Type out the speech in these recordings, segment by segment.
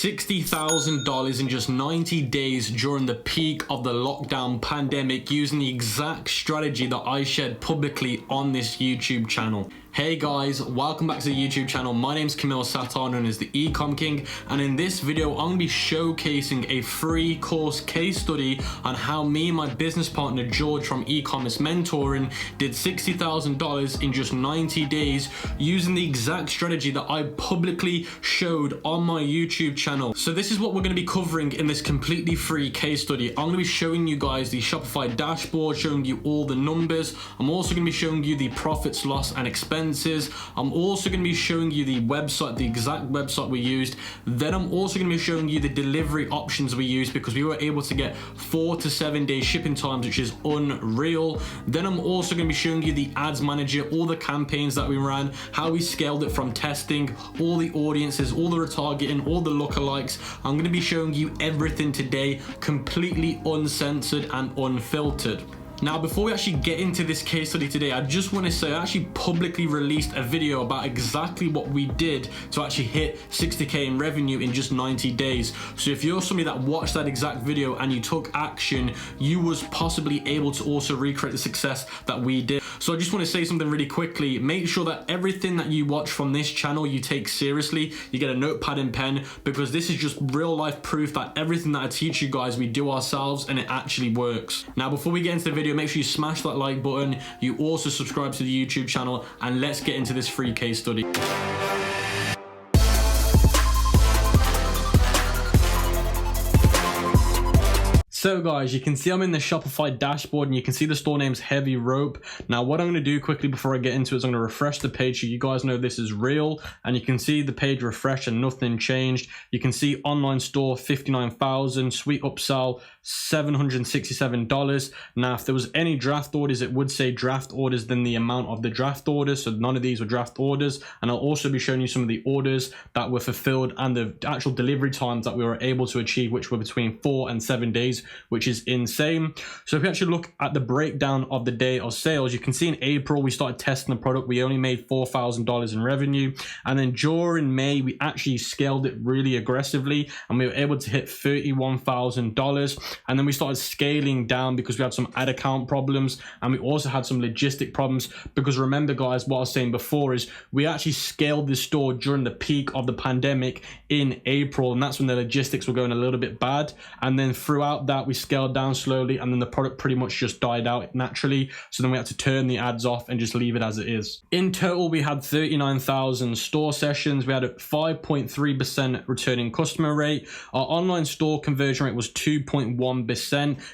$60,000 in just 90 days during the peak of the lockdown pandemic using the exact strategy that I shared publicly on this YouTube channel. Hey guys, welcome back to the YouTube channel. My name's Camille Satar, known as the ECOM King, and in this video I'm going to be showcasing a free course case study on how me and my business partner George from E-commerce Mentoring did $60,000 in just 90 days using the exact strategy that I publicly showed on my YouTube channel. So this is what we're going to be covering in this completely free case study. I'm going to be showing you guys the Shopify dashboard, showing you all the numbers. I'm also going to be showing you the profits, loss and expenses. I'm also going to be showing you the website, the exact website we used. Then I'm also going to be showing you the delivery options we used because we were able to get 4 to 7 day shipping times, which is unreal. Then I'm also going to be showing you the ads manager, all the campaigns that we ran, how we scaled it from testing, all the audiences, all the retargeting, all the lookalikes. I'm going to be showing you everything today, completely uncensored and unfiltered. Now, before we actually get into this case study today, I just want to say I actually publicly released a video about exactly what we did to actually hit 60K in revenue in just 90 days. So if you're somebody that watched that exact video and you took action, you was possibly able to also recreate the success that we did. So I just want to say something really quickly. Make sure that everything that you watch from this channel, you take seriously. You get a notepad and pen, because this is just real life proof that everything that I teach you guys, we do ourselves and it actually works. Now, before we get into the video, make sure you smash that like button. You also subscribe to the YouTube channel, and let's get into this free case study. So guys, you can see I'm in the Shopify dashboard and you can see the store name's Heavy Rope. Now what I'm going to do quickly before I get into it is I'm going to refresh the page so you guys know this is real, and you can see the page refreshed and nothing changed. You can see online store 59,000, sweet upsell $767. Now if there was any draft orders, it would say draft orders, then the amount of the draft orders, so none of these were draft orders. And I'll also be showing you some of the orders that were fulfilled and the actual delivery times that we were able to achieve, which were between 4 and 7 days, which is insane. So if you actually look at the breakdown of the day of sales, you can see in April we started testing the product. We only made $4,000 in revenue, and then during May we actually scaled it really aggressively and we were able to hit $31,000. And then we started scaling down because we had some ad account problems, and we also had some logistic problems, because remember guys, what I was saying before is we actually scaled this store during the peak of the pandemic in April, and that's when the logistics were going a little bit bad. And then throughout that we scaled down slowly, and then the product pretty much just died out naturally. So then we had to turn the ads off and just leave it as it is. In total, we had 39,000 store sessions. We had a 5.3% returning customer rate. Our online store conversion rate was 2.1%.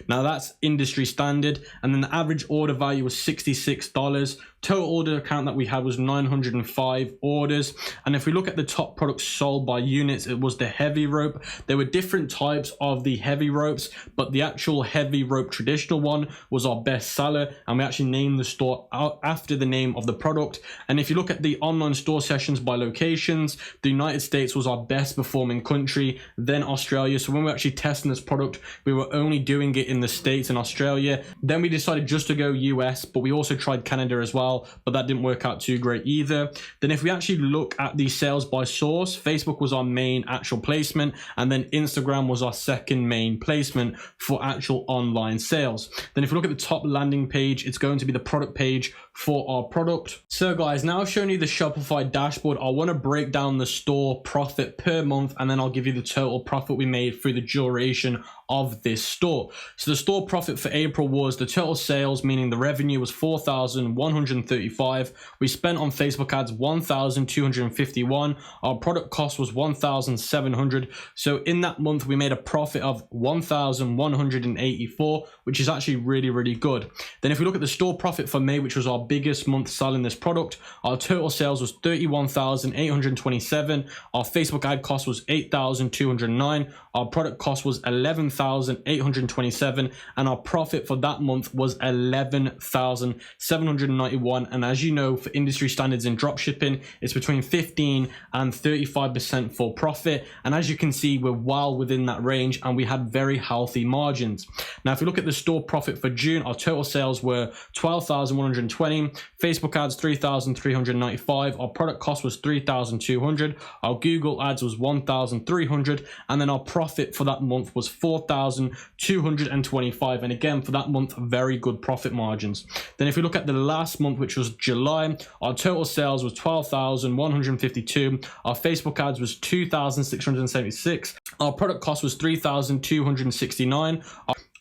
Now that's industry standard. And then the average order value was $66. Total order count that we had was 905 orders. And if we look at the top products sold by units, it was the heavy rope. There were different types of the heavy ropes, but the actual heavy rope traditional one was our best seller, and we actually named the store out after the name of the product. And if you look at the online store sessions by locations, the United States was our best performing country, then Australia. So when we were actually testing this product, we were only doing it in the States and Australia. Then we decided just to go US, but we also tried Canada as well, but that didn't work out too great either. Then if we actually look at the sales by source, Facebook was our main actual placement, and then Instagram was our second main placement for actual online sales. Then if you look at the top landing page, it's going to be the product page for our product. So guys, now I've shown you the Shopify dashboard. I want to break down the store profit per month, and then I'll give you the total profit we made through the duration of this store. So the store profit for April was the total sales, meaning the revenue was 4,135. We spent on Facebook ads 1,251. Our product cost was 1,700. So in that month we made a profit of 1,184, which is actually really good. Then if we look at the store profit for May, which was our biggest month selling this product, our total sales was 31,827. Our Facebook ad cost was 8,209. Our product cost was 11,827, and our profit for that month was 11,791. And as you know, for industry standards in dropshipping, it's between 15 and 35% for profit. And as you can see, we're well within that range, and we had very healthy margins. Now, if we look at the store profit for June, our total sales were 12,120. $320. Facebook ads $3,395. Our product cost was $3,200. Our Google ads was $1,300, and then our profit for that month was $4,225. And again, for that month, very good profit margins. Then if we look at the last month, which was July, our total sales was $12,152. Our Facebook ads was $2,676. Our product cost was $3,269.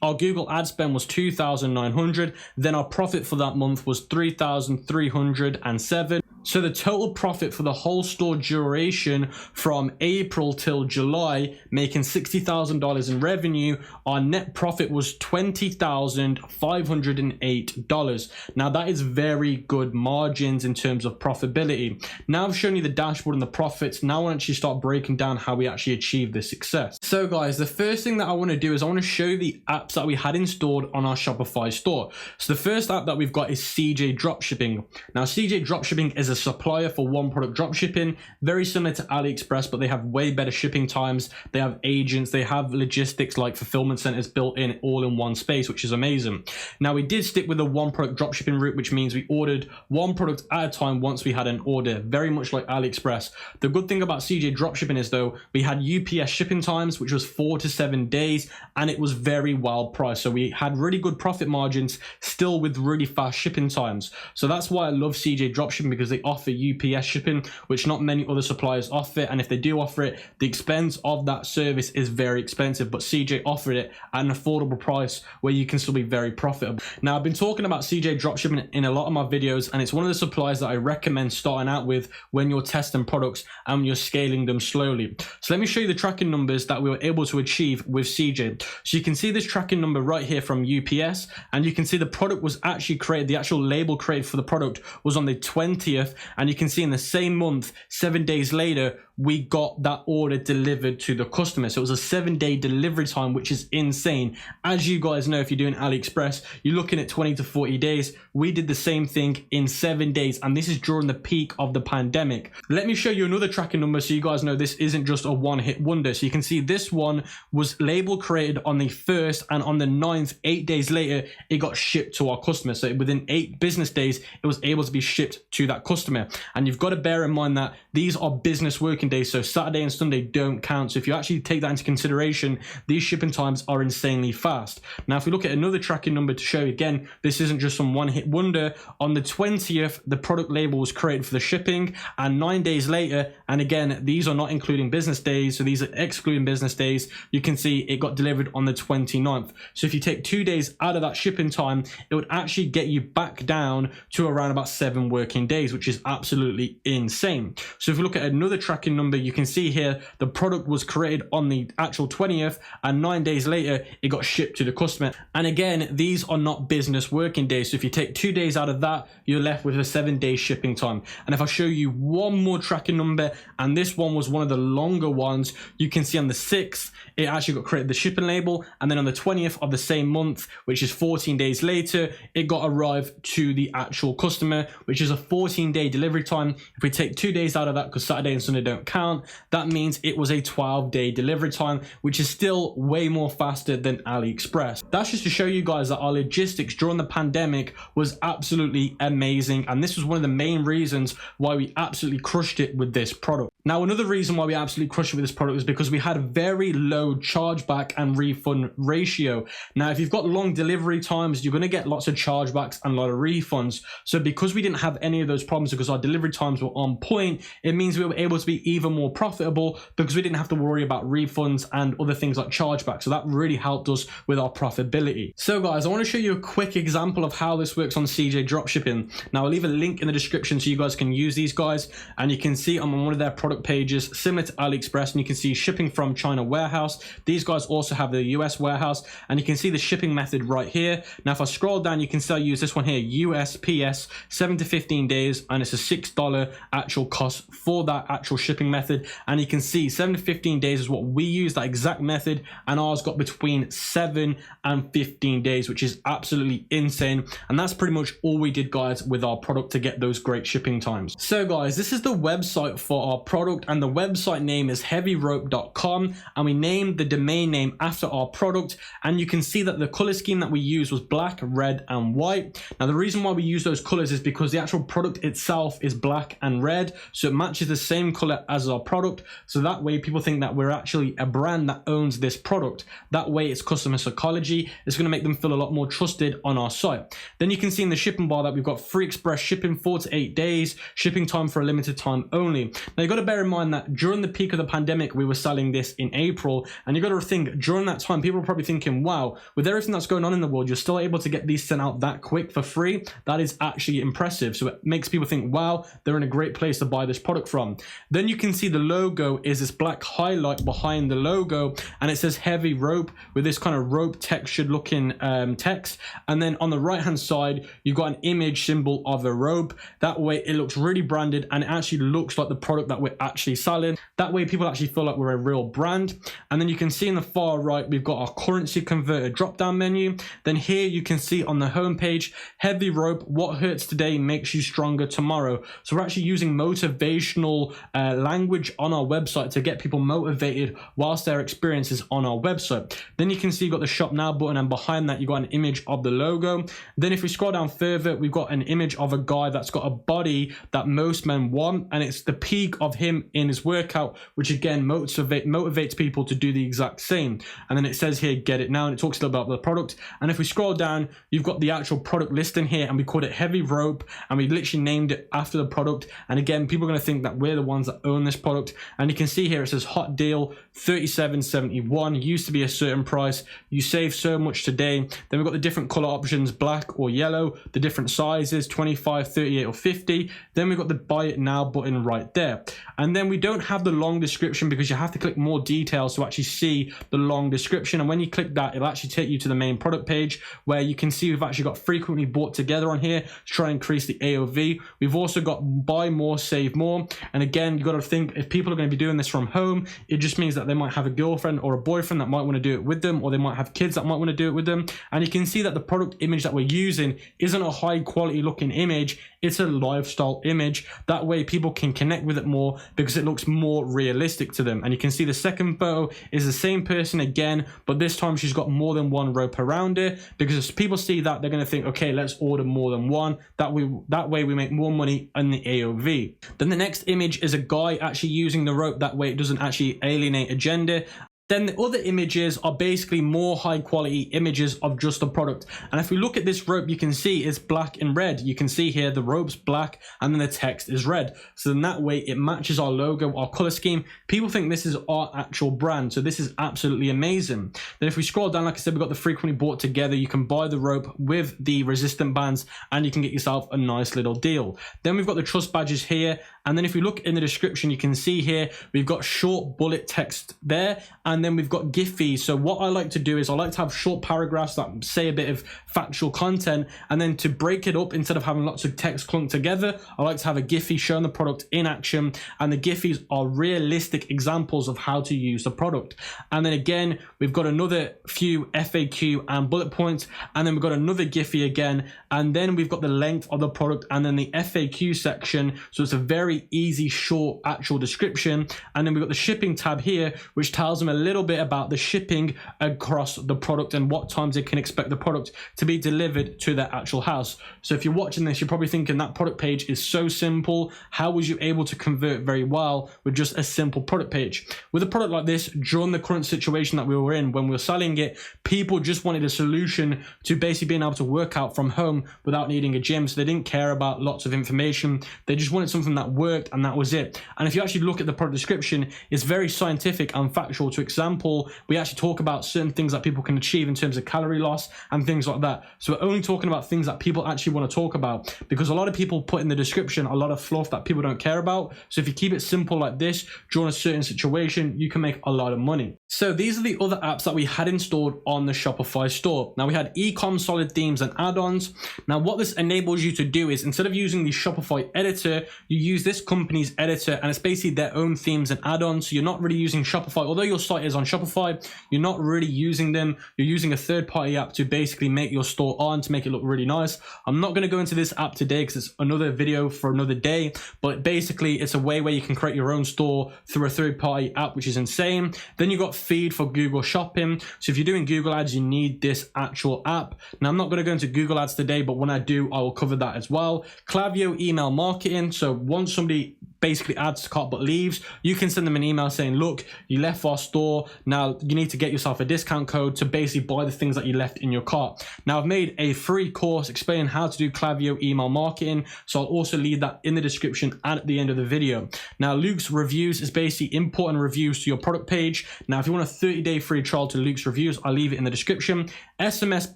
Our Google ad spend was $2,900. Then our profit for that month was $3,307. So the total profit for the whole store duration from April till July, making $60,000 in revenue, our net profit was $20,508. Now that is very good margins in terms of profitability. Now I've shown you the dashboard and the profits. Now I want to actually start breaking down how we actually achieve this success. So guys, the first thing that I want to do is I want to show you the apps that we had installed on our Shopify store. So the first app that we've got is CJ Dropshipping. Now CJ Dropshipping is a supplier for one product dropshipping, very similar to AliExpress, but they have way better shipping times. They have agents, they have logistics like fulfillment centers built in all in one space, which is amazing. Now we did stick with the one product dropshipping route, which means we ordered one product at a time once we had an order, very much like AliExpress. The good thing about CJ Dropshipping is though, we had UPS shipping times, which was 4 to 7 days, and it was very well priced. So we had really good profit margins still with really fast shipping times. So that's why I love CJ Dropshipping, because they offer UPS shipping, which not many other suppliers offer. And if they do offer it, the expense of that service is very expensive, but CJ offered it at an affordable price where you can still be very profitable. Now I've been talking about CJ Dropshipping in a lot of my videos, and it's one of the suppliers that I recommend starting out with when you're testing products and you're scaling them slowly. So let me show you the tracking numbers that we were able to achieve with CJ. So you can see this tracking number right here from UPS, and you can see the product was actually created, the actual label created for the product was on the 20th, and you can see in the same month, 7 days later, we got that order delivered to the customer. So it was a 7-day delivery time, which is insane. As you guys know, if you're doing AliExpress, you're looking at 20 to 40 days. We did the same thing in 7 days, and this is during the peak of the pandemic. Let me show you another tracking number so you guys know this isn't just a one-hit wonder. So you can see this one was label created on the 1st, and on the 9th, 8 days later, it got shipped to our customer. So within 8 business days, it was able to be shipped to that customer. And you've got to bear in mind that these are business working days, so Saturday and Sunday don't count. So if you actually take that into consideration, these shipping times are insanely fast. Now if we look at another tracking number to show you again, this isn't just some one-hit wonder. On the 20th, the product label was created for the shipping, and 9 days later, and again, these are not including business days, so these are excluding business days, you can see it got delivered on the 29th. So if you take 2 days out of that shipping time, it would actually get you back down to around about 7 working days, which is absolutely insane. So if we look at another tracking number, you can see here the product was created on the actual 20th, and 9 days later it got shipped to the customer. And again, these are not business working days, so if you take 2 days out of that, you're left with a 7-day shipping time. And if I show you one more tracking number, and this one was one of the longer ones, you can see on the 6th it actually got created the shipping label, and then on the 20th of the same month, which is 14 days later, it got arrived to the actual customer, which is a 14-day delivery time. If we take 2 days out of that, because Saturday and Sunday don't count, that means it was a 12-day delivery time, which is still way more faster than AliExpress. That's just to show you guys that our logistics during the pandemic was absolutely amazing, and this was one of the main reasons why we absolutely crushed it with this product. Now, another reason why we absolutely crushed it with this product is because we had a very low chargeback and refund ratio. Now, if you've got long delivery times, you're going to get lots of chargebacks and a lot of refunds. So because we didn't have any of those problems, because our delivery times were on point, it means we were able to be even more profitable because we didn't have to worry about refunds and other things like chargebacks. So that really helped us with our profitability. So guys, I want to show you a quick example of how this works on CJ Dropshipping. Now, I'll leave a link in the description so you guys can use these guys, and you can see I'm on one of their product pages similar to AliExpress, and you can see shipping from China warehouse. These guys also have the US warehouse, and you can see the shipping method right here. Now if I scroll down, you can still use this one here, USPS, 7 to 15 days, and it's a $6 actual cost for that actual shipping method. And you can see 7 to 15 days is what we use, that exact method, and ours got between 7 and 15 days, which is absolutely insane. And that's pretty much all we did, guys, with our product to get those great shipping times. So guys, this is the website for our product. product, and the website name is heavyrope.com, and we named the domain name after our product. And you can see that the color scheme that we used was black, red, and white. Now the reason why we use those colors is because the actual product itself is black and red, so it matches the same color as our product, so that way people think that we're actually a brand that owns this product. That way it's customer psychology. It's going to make them feel a lot more trusted on our site. Then you can see in the shipping bar that we've got free express shipping, 4 to 8 days, shipping time for a limited time only. Now you got to bear in mind that during the peak of the pandemic we were selling this in April, and you got to think during that time people were probably thinking, wow, with everything that's going on in the world, you're still able to get these sent out that quick for free. That is actually impressive. So it makes people think, wow, they're in a great place to buy this product from. Then you can see the logo is this black highlight behind the logo, and it says heavy rope with this kind of rope textured looking text. And then on the right hand side you've got an image symbol of a rope. That way it looks really branded, and it actually looks like the product that we're actually selling. That way people actually feel like we're a real brand. And then you can see in the far right we've got our currency converter drop down menu. Then here you can see on the home page, heavy rope, what hurts today makes you stronger tomorrow. So we're actually using motivational language on our website to get people motivated whilst their experience is on our website. Then you can see you've got the shop now button, and behind that you've got an image of the logo. Then if we scroll down further, we've got an image of a guy that's got a body that most men want, and it's the peak of him in his workout, which again motivates people to do the exact same. And then it says here, get it now, and it talks a little about the product. And if we scroll down, you've got the actual product listing here, and we called it heavy rope, and we literally named it after the product. And again, people are going to think that we're the ones that own this product. And you can see here it says hot deal $37.71, used to be a certain price, you save so much today. Then we've got the different color options, black or yellow, the different sizes, 25, 38, or 50. Then we've got the buy it now button right there. And then we don't have the long description because you have to click more details to actually see the long description. And when you click that, it'll actually take you to the main product page where you can see we've actually got frequently bought together on here to try and increase the AOV. We've also got buy more, save more. And again, you got to think, if people are going to be doing this from home, it just means that they might have a girlfriend or a boyfriend that might want to do it with them, or they might have kids that might want to do it with them. And you can see that the product image that we're using isn't a high quality looking image, it's a lifestyle image. That way people can connect with it more because it looks more realistic to them. And you can see the second photo is the same person again, but this time she's got more than one rope around her, because if people see that, they're going to think, okay, let's order more than one. That way we make more money on the AOV. Then the next image is a guy actually using the rope. That way it doesn't actually alienate a gender. Then the other images are basically more high quality images of just the product. And if we look at this rope, you can see it's black and red. You can see here the rope's black and then the text is red. So then that way it matches our logo, our color scheme. People think this is our actual brand. So this is absolutely amazing. Then if we scroll down, like I said, we've got the frequently bought together. You can buy the rope with the resistant bands and you can get yourself a nice little deal. Then we've got the trust badges here. And then if we look in the description, you can see here, we've got short bullet text there. And then we've got Giphy. So what I like to do is I like to have short paragraphs that say a bit of factual content. And then to break it up, instead of having lots of text clunked together, I like to have a Giphy showing the product in action. And the Giphies are realistic examples of how to use the product. And then again, we've got another few FAQ and bullet points. And then we've got another Giphy again. And then we've got the length of the product and then the FAQ section. So it's a very easy, short, actual description. And then we've got the shipping tab here, which tells them a little bit about the shipping across the product and what times they can expect the product to be delivered to their actual house. So if you're watching this, you're probably thinking that product page is so simple. How was you able to convert very well with just a simple product page? With a product like this, during the current situation that we were in, when we were selling it, people just wanted a solution to basically being able to work out from home without needing a gym. So they didn't care about lots of information. They just wanted something that worked, and that was it. And if you actually look at the product description, it's very scientific and factual. To example, we actually talk about certain things that people can achieve in terms of calorie loss and things like that. So we're only talking about things that people actually want to talk about, because a lot of people put in the description a lot of fluff that people don't care about. So if you keep it simple like this during a certain situation, you can make a lot of money. So these are the other apps that we had installed on the Shopify store. Now we had ECOM, solid themes, and add-ons. Now what this enables you to do is, instead of using the Shopify editor, you use this company's editor, and it's basically their own themes and add-ons. So you're not really using Shopify, although your site is on Shopify, you're not really using them. You're using a third-party app to basically make your store on, to make it look really nice. I'm not going to go into this app today because it's another video for another day, but basically it's a way where you can create your own store through a third-party app, which is insane. Then you got Feed for Google Shopping. So if you're doing Google ads, you need this actual app. Now I'm not going to go into Google ads today, but when I do, I will cover that as well. Klaviyo email marketing. So once somebody basically adds to cart but leaves, you can send them an email saying, look, you left our store, now you need to get yourself a discount code to basically buy the things that you left in your cart. Now I've made a free course explaining how to do Klaviyo email marketing, so I'll also leave that in the description and at the end of the video. Now Luke's reviews is basically importing reviews to your product page. Now if you want a 30-day free trial to Luke's reviews, I'll leave it in the description. SMS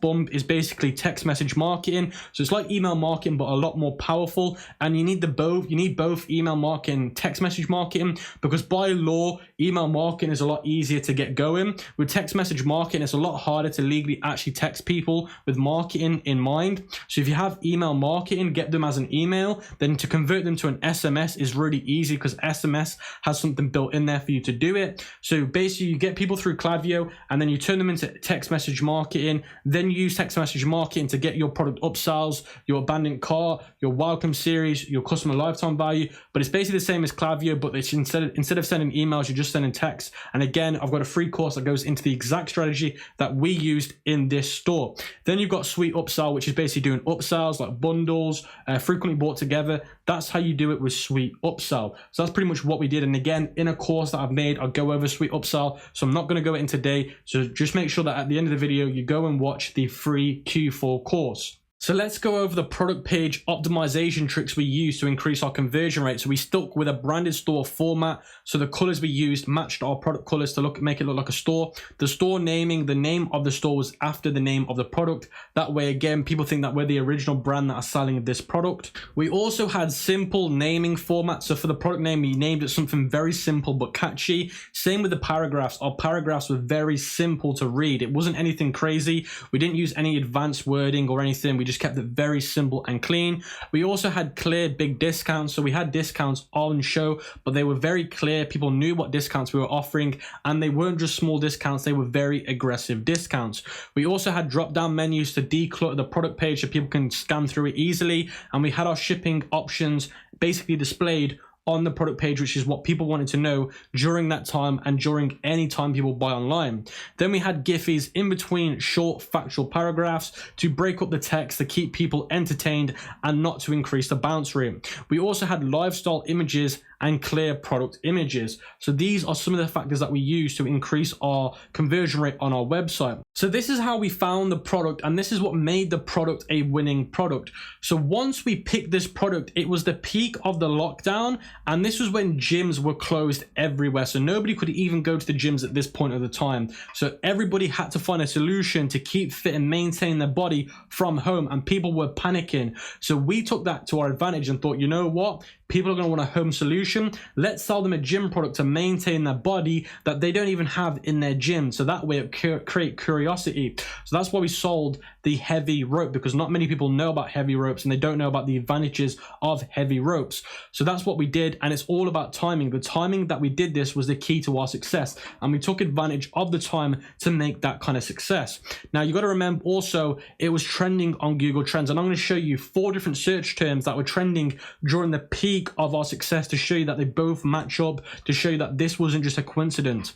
Bump is basically text message marketing, so it's like email marketing but a lot more powerful, and you need both email marketing, text message marketing, because by law email marketing is a lot easier to get going. With text message marketing, it's a lot harder to legally actually text people with marketing in mind. So if you have email marketing, get them as an email, then to convert them to an SMS is really easy because SMS has something built in there for you to do it. So basically you get people through Klaviyo and then you turn them into text message marketing, then you use text message marketing to get your product upsells, your abandoned cart, your welcome series, your customer lifetime value. But it's basically the same as Klaviyo, but it's instead of sending emails, you're just sending text. And again, I've got a free course that goes into the exact strategy that we used in this store. Then you've got Sweet Upsell, which is basically doing upsells like bundles, frequently bought together. That's how you do it with Sweet Upsell. So that's pretty much what we did. And again, in a course that I've made, I'll go over Sweet Upsell. So I'm not going to go in today. So just make sure that at the end of the video, you go and watch the free Q4 course. So let's go over the product page optimization tricks we use to increase our conversion rate. So we stuck with a branded store format. So the colors we used matched our product colors to make it look like a store. The store naming, the name of the store was after the name of the product. That way, again, people think that we're the original brand that are selling this product. We also had simple naming formats. So for the product name, we named it something very simple but catchy. Same with the paragraphs. Our paragraphs were very simple to read. It wasn't anything crazy. We didn't use any advanced wording or anything. We just kept it very simple and clean. We also had clear big discounts. So we had discounts on show, but they were very clear. People knew what discounts we were offering, and they weren't just small discounts. They were very aggressive discounts. We also had drop-down menus to declutter the product page so people can scan through it easily. And we had our shipping options basically displayed on the product page, which is what people wanted to know during that time and during any time people buy online. Then we had Giphies in between short factual paragraphs to break up the text to keep people entertained and not to increase the bounce rate. We also had lifestyle images and clear product images. So these are some of the factors that we use to increase our conversion rate on our website. So this is how we found the product, and this is what made the product a winning product. So once we picked this product, it was the peak of the lockdown, and this was when gyms were closed everywhere. So nobody could even go to the gyms at this point of the time. So everybody had to find a solution to keep fit and maintain their body from home, and people were panicking. So we took that to our advantage and thought, you know what? People are going to want a home solution. Let's sell them a gym product to maintain their body that they don't even have in their gym. So that way it create curiosity. So that's why we sold the heavy rope, because not many people know about heavy ropes and they don't know about the advantages of heavy ropes. So that's what we did, and it's all about timing. The timing that we did this was the key to our success, and we took advantage of the time to make that kind of success. Now you got to remember also it was trending on Google Trends, and I'm going to show you 4 different search terms that were trending during the peak of our success to show you that they both match up, to show you that this wasn't just a coincidence.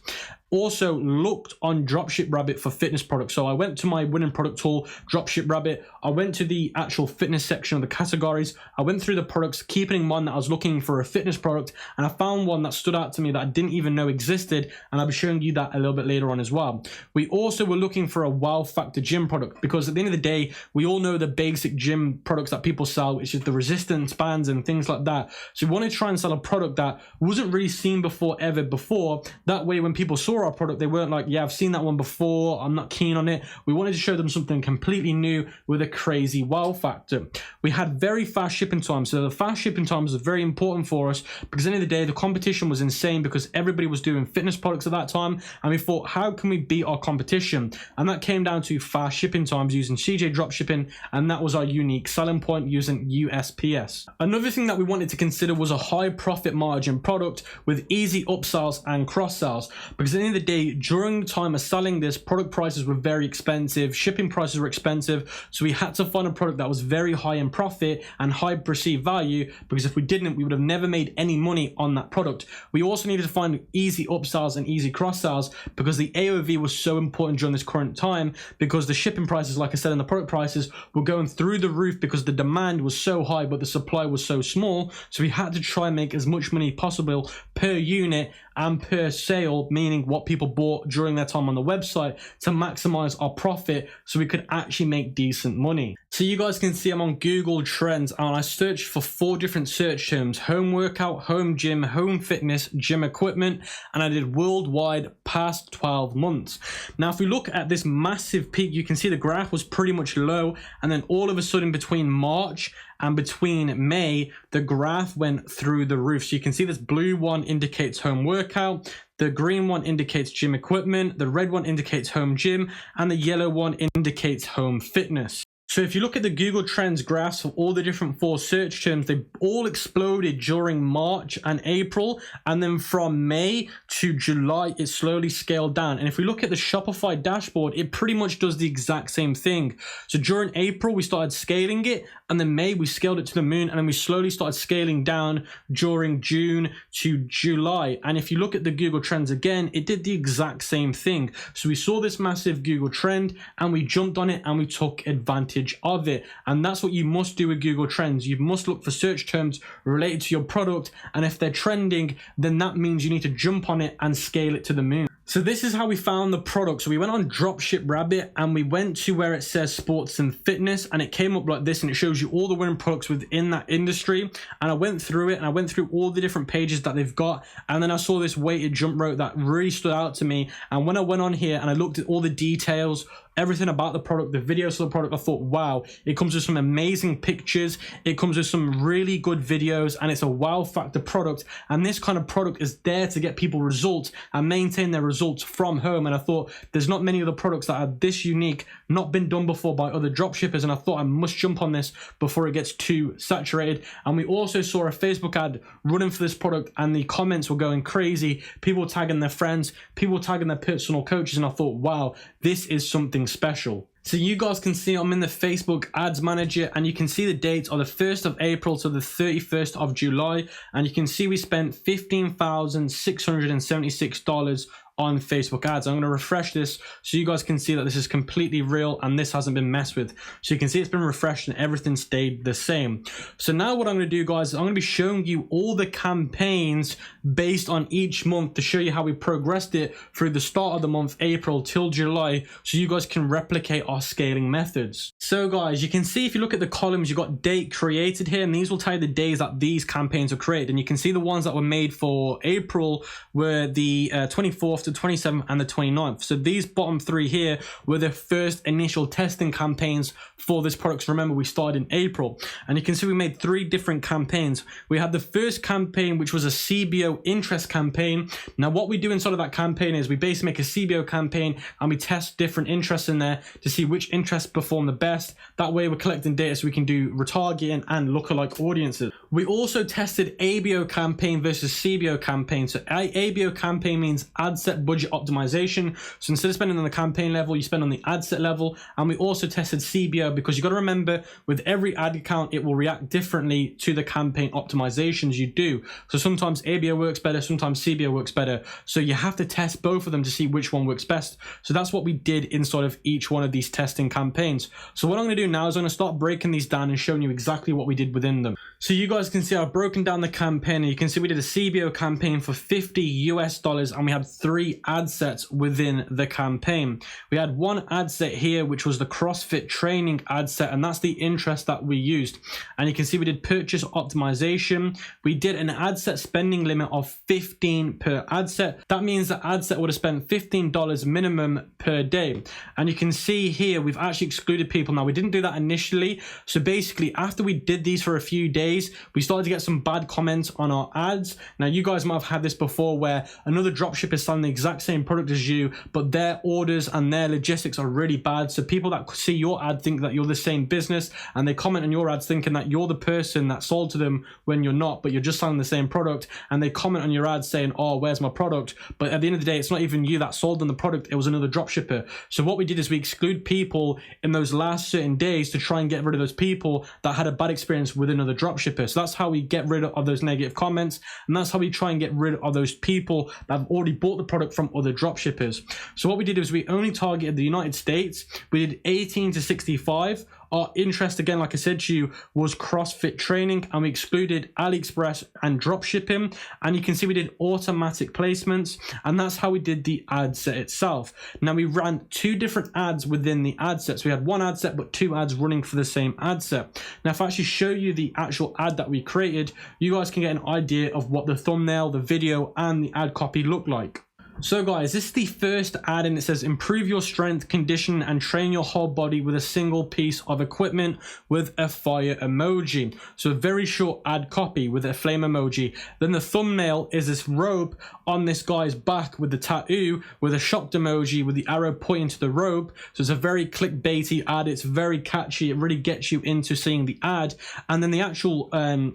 Also looked on Dropship Rabbit for fitness products. So I went to my winning product tool, Dropship Rabbit. I went to the actual fitness section of the categories. I went through the products, keeping in mind that I was looking for a fitness product, and I found one that stood out to me that I didn't even know existed, and I'll be showing you that a little bit later on as well. We also were looking for a wow factor gym product, because at the end of the day, we all know the basic gym products that people sell, which is the resistance bands and things like that. So we wanted to try and sell a product that wasn't really seen before ever before. That way when people saw our product, they weren't like, yeah, I've seen that one before, I'm not keen on it. We wanted to show them something completely new with a crazy wow factor. We had very fast shipping times. So the fast shipping times are very important for us, because at the end of the day, the competition was insane because everybody was doing fitness products at that time, and we thought, how can we beat our competition? And that came down to fast shipping times using CJ Dropshipping, and that was our unique selling point using USPS. Another thing that we wanted to consider was a high profit margin product with easy upsells and cross sells, because at the the end of the day, during the time of selling this, product prices were very expensive, shipping prices were expensive, so we had to find a product that was very high in profit and high perceived value, because if we didn't, we would have never made any money on that product. We also needed to find easy upsells and easy cross sells, because the AOV was so important during this current time, because the shipping prices, like I said, and the product prices were going through the roof because the demand was so high but the supply was so small. So we had to try and make as much money possible per unit and per sale, meaning what people bought during their time on the website, to maximize our profit so we could actually make decent money. So you guys can see I'm on Google Trends and I searched for 4 different search terms: home workout, home gym, home fitness, gym equipment, and I did worldwide past 12 months. Now if we look at this massive peak, you can see the graph was pretty much low, and then all of a sudden between March and between May, the graph went through the roof. So you can see this blue one indicates home workout, the green one indicates gym equipment, the red one indicates home gym, and the yellow one indicates home fitness. So if you look at the Google Trends graphs for all the different 4 search terms, they all exploded during March and April, and then from May to July, it slowly scaled down. And if we look at the Shopify dashboard, it pretty much does the exact same thing. So during April, we started scaling it, and then May, we scaled it to the moon, and then we slowly started scaling down during June to July. And if you look at the Google Trends again, it did the exact same thing. So we saw this massive Google trend, and we jumped on it, and we took advantage of it. And that's what you must do with Google Trends. You must look for search terms related to your product, and if they're trending, then that means you need to jump on it and scale it to the moon. So this is how we found the product. So we went on Dropship Rabbit and we went to where it says sports and fitness, and it came up like this, and it shows you all the winning products within that industry. And I went through it, and I went through all the different pages that they've got, and then I saw this weighted jump rope that really stood out to me. And when I went on here and I looked at all the details, everything about the product, the videos of the product, I thought, wow, it comes with some amazing pictures, it comes with some really good videos, and it's a wow factor product. And this kind of product is there to get people results and maintain their results from home. And I thought, there's not many other products that are this unique, not been done before by other dropshippers, and I thought I must jump on this before it gets too saturated. And we also saw a Facebook ad running for this product, and the comments were going crazy, people tagging their friends, people tagging their personal coaches, and I thought, wow, this is something special. So you guys can see I'm in the Facebook Ads Manager, and you can see the dates are the 1st of April to the 31st of July, and you can see we spent $15,676 on Facebook ads. I'm going to refresh this so you guys can see that this is completely real and this hasn't been messed with. So you can see it's been refreshed and everything stayed the same. So now what I'm going to do, guys, is I'm going to be showing you all the campaigns based on each month to show you how we progressed it through the start of the month, April till July, so you guys can replicate our scaling methods. So guys, you can see if you look at the columns, you've got date created here, and these will tell you the days that these campaigns were created. And you can see the ones that were made for April were the 24th, the 27th, and the 29th. So these bottom 3 here were the first initial testing campaigns for this product. So remember, we started in April, and you can see we made 3 different campaigns. We had the first campaign, which was a CBO interest campaign. Now what we do inside of that campaign is we basically make a CBO campaign and we test different interests in there to see which interests perform the best. That way we're collecting data so we can do retargeting and lookalike audiences. We also tested ABO campaign versus CBO campaign. So ABO campaign means ad set budget optimization. So instead of spending on the campaign level, you spend on the ad set level. And we also tested CBO, because you got to remember, with every ad account, it will react differently to the campaign optimizations you do. So sometimes ABO works better, sometimes CBO works better. So you have to test both of them to see which one works best. So that's what we did inside of each one of these testing campaigns. So what I'm going to do now is I'm going to start breaking these down and showing you exactly what we did within them. So you guys can see I've broken down the campaign, and you can see we did a CBO campaign for $50 US, and we had 3 ad sets within the campaign. We had one ad set here, which was the CrossFit training ad set, and that's the interest that we used. And you can see we did purchase optimization. We did an ad set spending limit of 15 per ad set. That means the ad set would have spent $15 minimum per day. And you can see here we've actually excluded people. Now we didn't do that initially. So basically, after we did these for a few days, days, we started to get some bad comments on our ads. Now, you guys might have had this before where another dropshipper is selling the exact same product as you, but their orders and their logistics are really bad. So people that see your ad think that you're the same business, and they comment on your ads thinking that you're the person that sold to them when you're not, but you're just selling the same product. And they comment on your ads saying, oh, where's my product? But at the end of the day, it's not even you that sold them the product, it was another dropshipper. So what we did is we exclude people in those last certain days to try and get rid of those people that had a bad experience with another dropshipper. So that's how we get rid of those negative comments, and that's how we try and get rid of those people that have already bought the product from other dropshippers. So what we did is we only targeted the United States. We did 18 to 65. Our interest, again, like I said to you, was CrossFit training, and we excluded AliExpress and dropshipping. And you can see we did automatic placements, and that's how we did the ad set itself. Now, we ran 2 different ads within the ad set. So we had 1 ad set, but 2 ads running for the same ad set. Now, if I actually show you the actual ad that we created, you guys can get an idea of what the thumbnail, the video, and the ad copy look like. So guys, this is the first ad, and it says improve your strength, condition, and train your whole body with a single piece of equipment with a fire emoji. So a very short ad copy with a flame emoji. Then the thumbnail is this rope on this guy's back with the tattoo with a shocked emoji with the arrow pointing to the rope. So it's a very clickbaity ad. It's very catchy. It really gets you into seeing the ad. And then the actual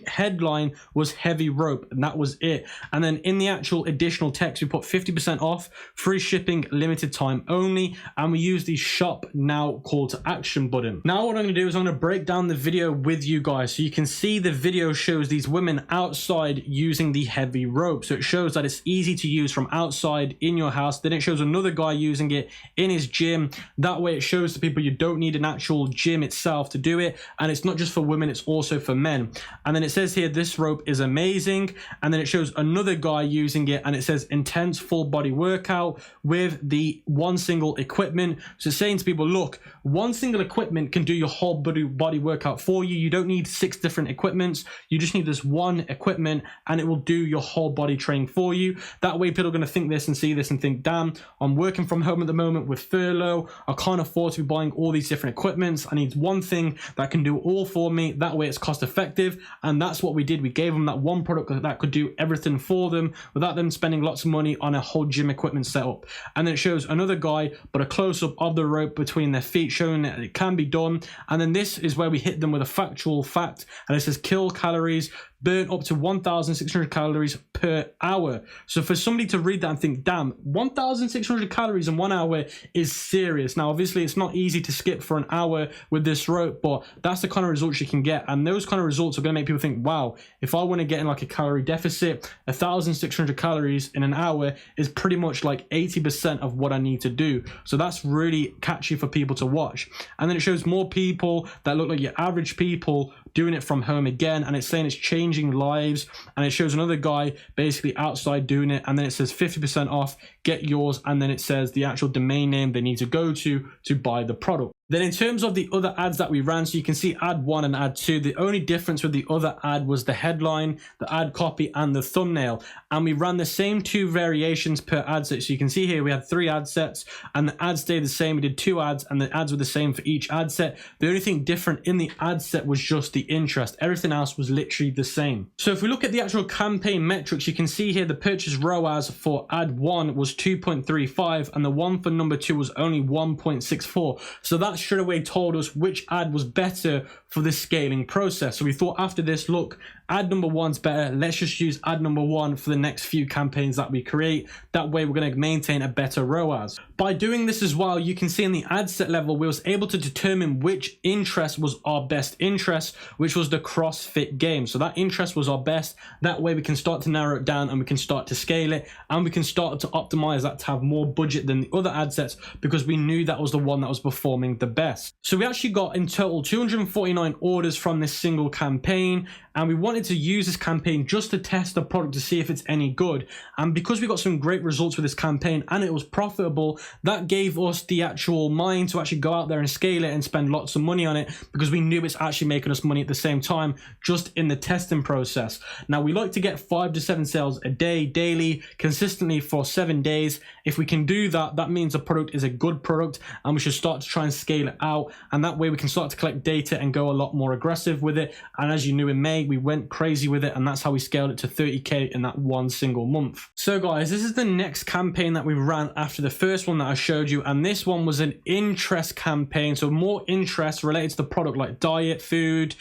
headline was heavy rope, and that was it. And then in the actual additional text, we put 50% off, free shipping, limited time only, and we use the shop now call to action button. Now what I'm going to do is I'm going to break down the video with you guys, so you can see the video shows these women outside using the heavy rope. So it shows that it's easy to use from outside in your house. Then it shows another guy using it in his gym. That way it shows to people you don't need an actual gym itself to do it, and it's not just for women, it's also for men. And then it says here this rope is amazing, and then it shows another guy using it, and it says intense full body workout with the one single equipment. So saying to people, look, one single equipment can do your whole body workout for you. You don't need 6 different equipments. You just need this one equipment, and it will do your whole body training for you. That way people are going to think this and see this and think, damn, I'm working from home at the moment with furlough. I can't afford to be buying all these different equipments. I need one thing that can do all for me. That way it's cost effective. And that's what we did. We gave them that one product that could do everything for them without them spending lots of money on a whole gym equipment setup. And then it shows another guy, but a close-up of the rope between their feet, showing that it can be done. And then this is where we hit them with a factual fact, and it says kill calories, burn up to 1,600 calories per hour. So for somebody to read that and think, damn, 1,600 calories in 1 hour is serious. Now, obviously, it's not easy to skip for an hour with this rope, but that's the kind of results you can get. And those kind of results are going to make people think, wow, if I want to get in like a calorie deficit, 1,600 calories in an hour is pretty much like 80% of what I need to do. So that's really catchy for people to watch. And then it shows more people that look like your average people doing it from home again, and it's saying it's changing lives. And it shows another guy basically outside doing it, and then it says 50% off, get yours, and then it says the actual domain name they need to go to buy the product. Then in terms of the other ads that we ran, so you can see ad 1 and ad 2, the only difference with the other ad was the headline, the ad copy, and the thumbnail. And we ran the same 2 variations per ad set. So you can see here we had 3 ad sets, and the ads stayed the same. We did 2 ads, and the ads were the same for each ad set. The only thing different in the ad set was just the interest. Everything else was literally the same. So if we look at the actual campaign metrics, you can see here the purchase ROAS for ad 1 was 2.35, and the one for number 2 was only 1.64. So that straight away told us which ad was better for this scaling process. So we thought after this, look, ad number 1's better. Let's just use ad number 1 for the next few campaigns that we create. That way we're going to maintain a better ROAS. By doing this as well, you can see in the ad set level, we was able to determine which interest was our best interest, which was the CrossFit game. So that interest was our best. That way we can start to narrow it down, and we can start to scale it, and we can start to optimize that to have more budget than the other ad sets, because we knew that was the one that was performing the best. So we actually got in total 249 orders from this single campaign, and we wanted decided to use this campaign just to test the product to see if it's any good. And because we got some great results with this campaign and it was profitable, that gave us the actual mind to actually go out there and scale it and spend lots of money on it, because we knew it's actually making us money at the same time just in the testing process. Now, we like to get 5 to 7 sales a day, daily, consistently for 7 days. If we can do that, that means the product is a good product and we should start to try and scale it out. And that way we can start to collect data and go a lot more aggressive with it. And as you knew, in May, we went crazy with it, and that's how we scaled it to 30K in that one single month. So guys, this is the next campaign that we ran after the first one that I showed you, and this one was an interest campaign. So more interest related to the product, like diet, food,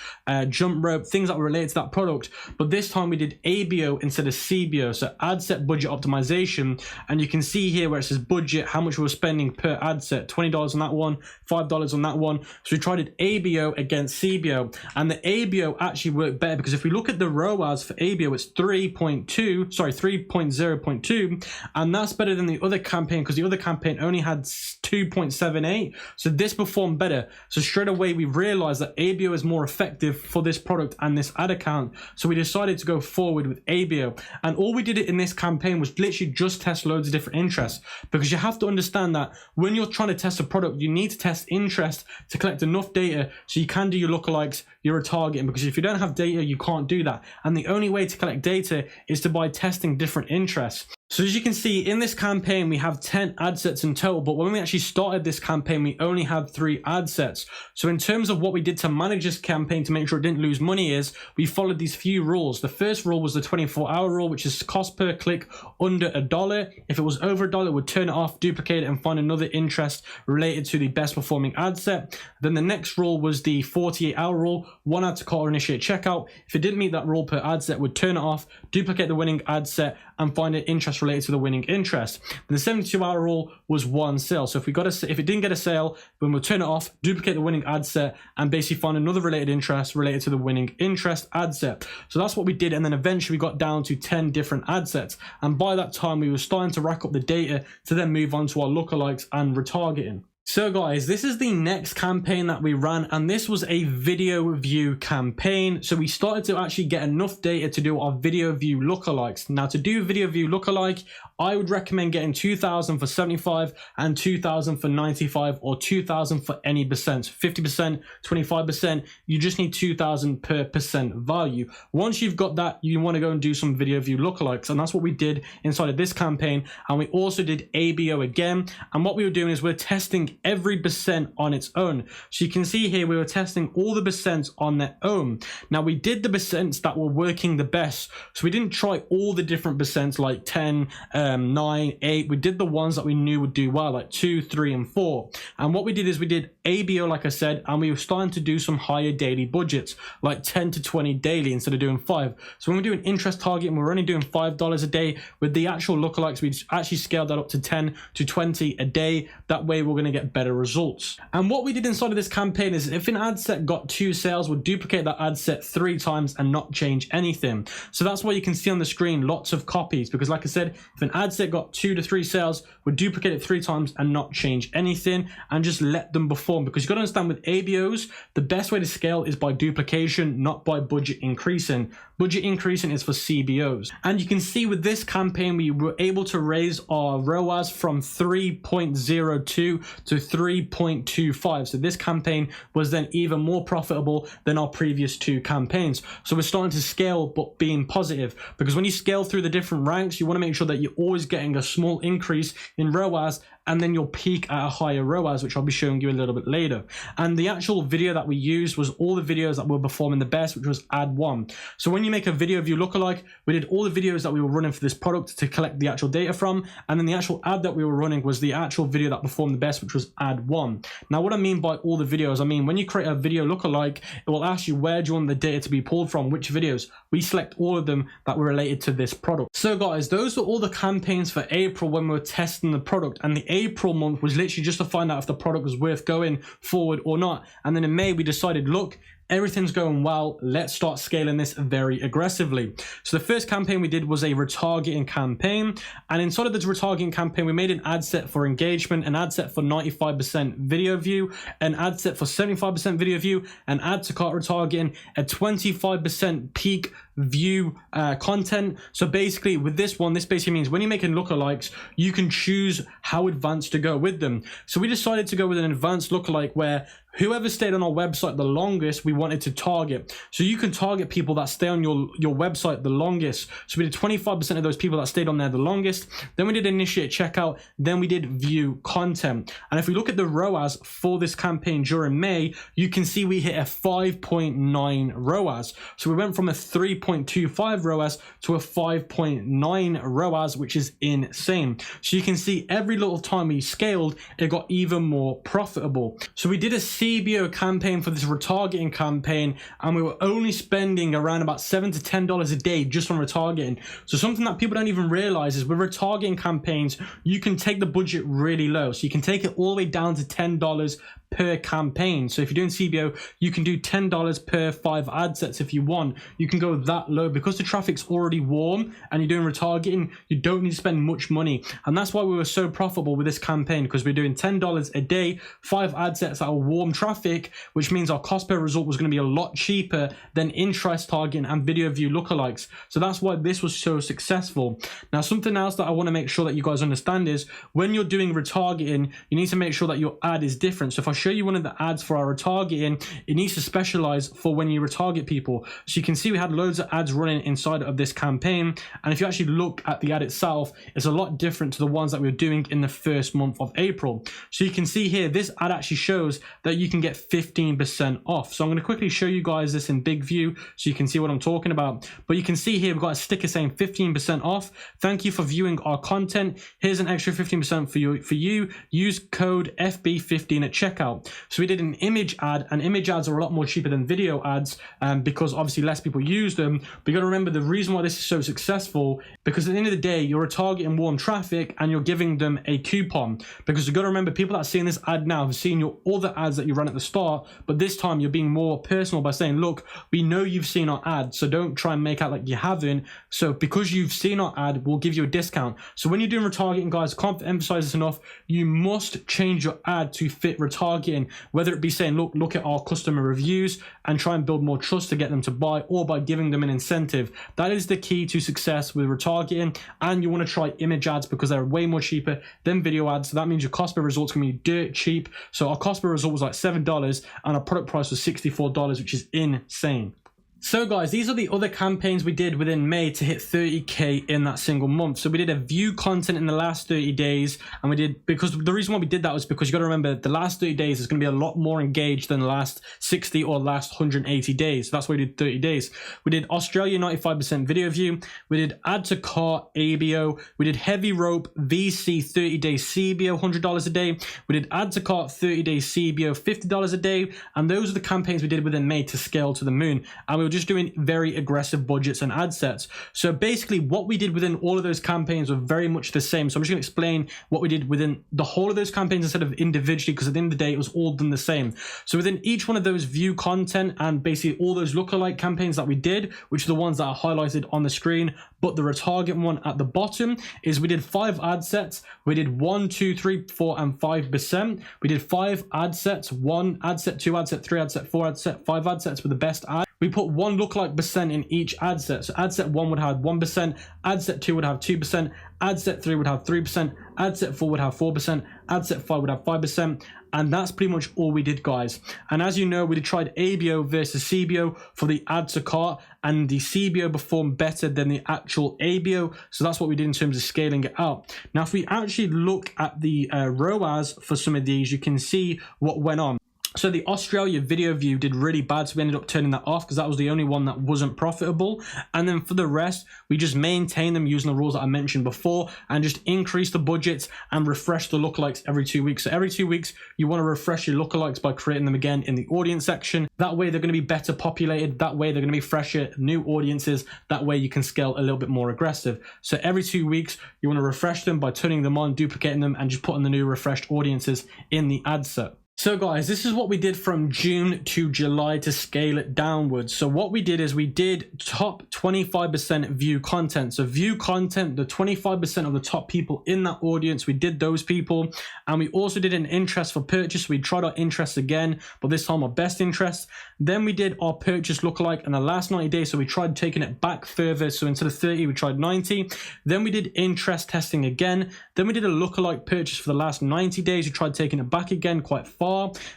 jump rope, things that were related to that product. But this time we did ABO instead of CBO, so ad set budget optimization. And you can see here where it says budget, how much we were spending per ad set, $20 on that one, $5 on that one. So we tried it ABO against CBO, and the ABO actually worked better, because if we look at the ROAS for ABO, it's 3.0.2, and that's better than the other campaign, because the other campaign only had 2.78. So this performed better. So straight away we realized that ABO is more effective for this product and this ad account. So we decided to go forward with ABO, and all we did in this campaign was literally just test loads of different interests, because you have to understand that when you're trying to test a product, you need to test interest to collect enough data so you can do your lookalikes, your retargeting, because if you don't have data, you can't do that. And the only way to collect data is by testing different interests. So as you can see in this campaign, we have 10 ad sets in total, but when we actually started this campaign, we only had 3 ad sets. So in terms of what we did to manage this campaign to make sure it didn't lose money is we followed these few rules. The first rule was the 24-hour rule, which is cost per click under $1. If it was over $1, we'd turn it off, duplicate it, and find another interest related to the best performing ad set. Then the next rule was the 48-hour rule, 1 ad to cart or initiate checkout. If it didn't meet that rule per ad set, we'd turn it off, duplicate the winning ad set, and find an interest related to the winning interest. And the 72-hour rule was 1 sale. So if it didn't get a sale, then we'll turn it off, duplicate the winning ad set, and basically find another related interest related to the winning interest ad set. So that's what we did, and then eventually we got down to 10 different ad sets. And by that time, we were starting to rack up the data to then move on to our lookalikes and retargeting. So guys, this is the next campaign that we ran, and this was a video view campaign. So we started to actually get enough data to do our video view lookalikes. Now, to do video view lookalike, I would recommend getting 2,000 for 75 and 2,000 for 95, or 2,000 for any percent. 50%, 25%, you just need 2,000 per percent value. Once you've got that, you want to go and do some video view lookalikes, and that's what we did inside of this campaign. And we also did ABO again, and what we were doing is we're testing every percent on its own. So you can see here we were testing all the percents on their own. Now, we did the percents that were working the best, so we didn't try all the different percents like 10, 9, 8. We did the ones that we knew would do well, like 2, 3, and 4. And what we did is we did ABO, like I said, and we were starting to do some higher daily budgets, like 10 to 20 daily instead of doing 5. So when we're doing interest targeting, we're only doing $5 a day. With the actual lookalikes, we actually scaled that up to 10 to 20 a day. That way we're going to get better results. And what we did inside of this campaign is if an ad set got 2 sales, we'll duplicate that ad set 3 times and not change anything. So that's why you can see on the screen lots of copies, because like I said, if an ad set got 2 to 3 sales, we'll duplicate it 3 times and not change anything and just let them perform. Because you've got to understand, with ABOs, the best way to scale is by duplication, not by budget increasing. Budget increasing is for CBOs. And you can see with this campaign, we were able to raise our ROAS from 3.02 to 3.25. So this campaign was then even more profitable than our previous 2 campaigns. So we're starting to scale, but being positive, because when you scale through the different ranks, you want to make sure that you're always getting a small increase in ROAS, and then you'll peak at a higher ROAS, which I'll be showing you a little bit later. And the actual video that we used was all the videos that were performing the best, which was ad 1. So when you make a video view lookalike, we did all the videos that we were running for this product to collect the actual data from, and then the actual ad that we were running was the actual video that performed the best, which was ad 1. Now, what I mean by all the videos, I mean when you create a video lookalike, it will ask you where do you want the data to be pulled from, which videos. We select all of them that were related to this product. So guys, those were all the campaigns for April when we were testing the product, and the April month was literally just to find out if the product was worth going forward or not. And then in May, we decided, look, everything's going well. Let's start scaling this very aggressively. So the first campaign we did was a retargeting campaign, and inside of this retargeting campaign, we made an ad set for engagement, an ad set for 95% video view, an ad set for 75% video view, an add to cart retargeting, a 25% peak view content. So basically with this one, this basically means when you're making lookalikes, you can choose how advanced to go with them. So we decided to go with an advanced lookalike where whoever stayed on our website the longest, we wanted to target. So you can target people that stay on your website the longest. So we did 25% of those people that stayed on there the longest. Then we did initiate checkout. Then we did view content. And if we look at the ROAS for this campaign during May, you can see we hit a 5.9 ROAS. So we went from a 3.25 ROAS to a 5.9 ROAS, which is insane. So you can see every little time we scaled, it got even more profitable. So we did a CBO campaign for this retargeting campaign, and we were only spending around about $7 to $10 a day just on retargeting. So something that people don't even realize is with retargeting campaigns, you can take the budget really low. So you can take it all the way down to $10 per campaign. So if you're doing CBO, you can do $10 per 5 ad sets if you want. You can go that low because the traffic's already warm and you're doing retargeting. You don't need to spend much money, and that's why we were so profitable with this campaign, because we're doing $10 a day, 5 ad sets that are warm traffic, which means our cost per result was going to be a lot cheaper than interest targeting and video view lookalikes. So that's why this was so successful. Now, something else that I want to make sure that you guys understand is when you're doing retargeting, you need to make sure that your ad is different. So if I show you one of the ads for our retargeting, it needs to specialize for when you retarget people. So you can see we had loads of ads running inside of this campaign, and if you actually look at the ad itself, it's a lot different to the ones that we were doing in the first month of April. So you can see here, this ad actually shows that you can get 15% off. So I'm going to quickly show you guys this in big view so you can see what I'm talking about. But you can see here, we've got a sticker saying 15% off. Thank you for viewing our content. Here's an extra 15% for you. Use code FB15 at checkout. So we did an image ad, and image ads are a lot more cheaper than video ads because obviously less people use them. But you got to remember, the reason why this is so successful, because at the end of the day, you're retargeting warm traffic and you're giving them a coupon. Because you got to remember, people that are seeing this ad now have seen your other ads that you run at the start, but this time you're being more personal by saying, look, we know you've seen our ad, so don't try and make out like you haven't. So because you've seen our ad, we'll give you a discount. So when you're doing retargeting, guys, can't emphasize this enough, you must change your ad to fit retargeting, whether it be saying, look at our customer reviews and try and build more trust to get them to buy, or by giving them an incentive. That is the key to success with retargeting. And you want to try image ads because they're way more cheaper than video ads. So that means your cost per result's going to be dirt cheap. So our cost per result was like $7 and our product price was $64, which is insane. So guys, these are the other campaigns we did within May to hit 30K in that single month. So we did a view content in the last 30 days, and we did, because the reason why we did that was because you got to remember, the last 30 days is going to be a lot more engaged than the last 60 or last 180 days. So that's why we did 30 days. We did Australia 95% video view. We did add to cart ABO. We did heavy rope VC 30-day CBO $100 a day. We did add to cart 30-day CBO $50 a day. And those are the campaigns we did within May to scale to the moon. And we were just doing very aggressive budgets and ad sets. So basically what we did within all of those campaigns were very much the same. So I'm just going to explain what we did within the whole of those campaigns instead of individually, because at the end of the day, it was all done the same. So within each one of those view content and basically all those lookalike campaigns that we did, which are the ones that are highlighted on the screen, but the retarget one at the bottom, is we did 5 ad sets. We did 1, 2, 3, 4, and 5%. We did 5 ad sets, 1 ad set, 2 ad set, 3 ad set, 4 ad set, 5 ad sets with the best ad. We put 1 lookalike percent in each ad set. So ad set 1 would have 1%, ad set 2 would have 2%, ad set 3 would have 3%, ad set 4 would have 4%, ad set 5 would have 5%. And that's pretty much all we did, guys. And as you know, we tried ABO versus CBO for the add to cart, and the CBO performed better than the actual ABO. So that's what we did in terms of scaling it out. Now, if we actually look at the ROAS for some of these, you can see what went on. So the Australia video view did really bad, so we ended up turning that off because that was the only one that wasn't profitable. And then for the rest, we just maintained them using the rules that I mentioned before and just increase the budgets and refresh the lookalikes every 2 weeks. So every 2 weeks, you want to refresh your lookalikes by creating them again in the audience section. That way, they're going to be better populated. That way, they're going to be fresher, new audiences. That way, you can scale a little bit more aggressive. So every 2 weeks, you want to refresh them by turning them on, duplicating them, and just putting the new refreshed audiences in the ad set. So guys, this is what we did from June to July to scale it downwards. So what we did is we did top 25% view content. So view content, the 25% of the top people in that audience, we did those people. And we also did an interest for purchase. We tried our interest again, but this time our best interest. Then we did our purchase lookalike in the last 90 days. So we tried taking it back further. So instead of 30, we tried 90. Then we did interest testing again. Then we did a lookalike purchase for the last 90 days. We tried taking it back again quite far.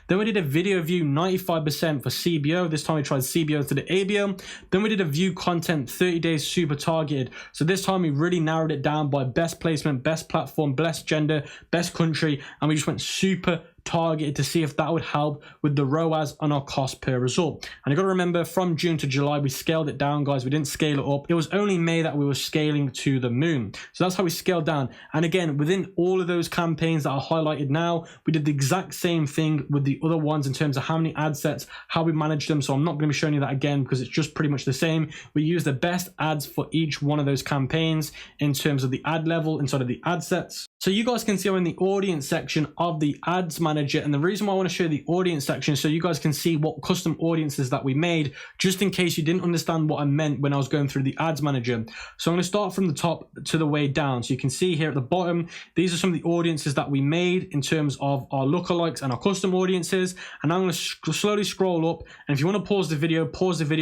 Then we did a video view 95% for CBO. This time we tried CBO to the ABO. Then we did a view content 30 days super targeted. So this time we really narrowed it down by best placement, best platform, best gender, best country, and we just went super targeted to see if that would help with the ROAS and our cost per result. And you got to remember, from June to July we scaled it down, guys. We didn't scale it up. It was only May that we were scaling to the moon. So that's how we scaled down. And again, within all of those campaigns that are highlighted now, we did the exact same thing with the other ones in terms of how many ad sets, how we managed them. So I'm not going to be showing you that again because it's just pretty much the same. We use the best ads for each one of those campaigns in terms of the ad level inside of the ad sets. So you guys can see I'm in the audience section of the ads manager, and the reason why I want to show the audience section so you guys can see what custom audiences that we made, just in case you didn't understand what I meant when I was going through the ads manager. So I'm going to start from the top to the way down. So you can see here at the bottom, these are some of the audiences that we made in terms of our lookalikes and our custom audiences. And I'm going to slowly scroll up, and if you want to pause the video,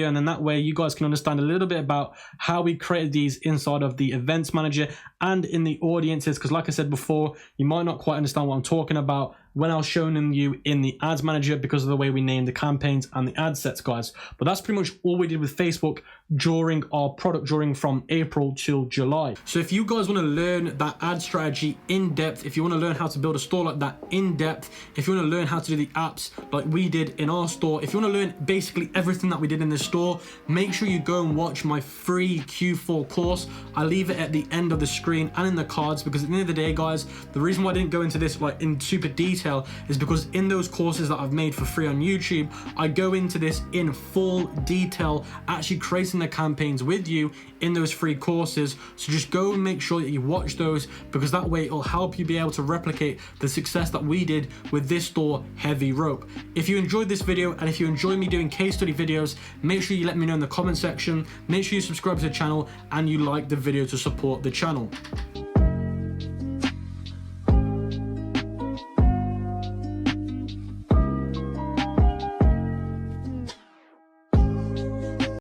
and then that way you guys can understand a little bit about how we created these inside of the events manager and in the audiences, because like I said before, you might not quite understand what I'm talking about when I was showing them you in the ads manager because of the way we named the campaigns and the ad sets, guys. But that's pretty much all we did with Facebook during our product during from April till July. So if you guys want to learn that ad strategy in depth, if you want to learn how to build a store like that in depth, if you want to learn how to do the apps like we did in our store, if you want to learn basically everything that we did in the store, make sure you go and watch my free Q4 course. I leave it at the end of the screen and in the cards, because at the end of the day, guys, the reason why I didn't go into this like in super detail is because in those courses that I've made for free on YouTube, I go into this in full detail, actually creating the campaigns with you in those free courses. So just go and make sure that you watch those, because that way it'll help you be able to replicate the success that we did with this store, Heavy Rope. If you enjoyed this video and if you enjoy me doing case study videos, make sure you let me know in the comment section. Make sure you subscribe to the channel and you like the video to support the channel.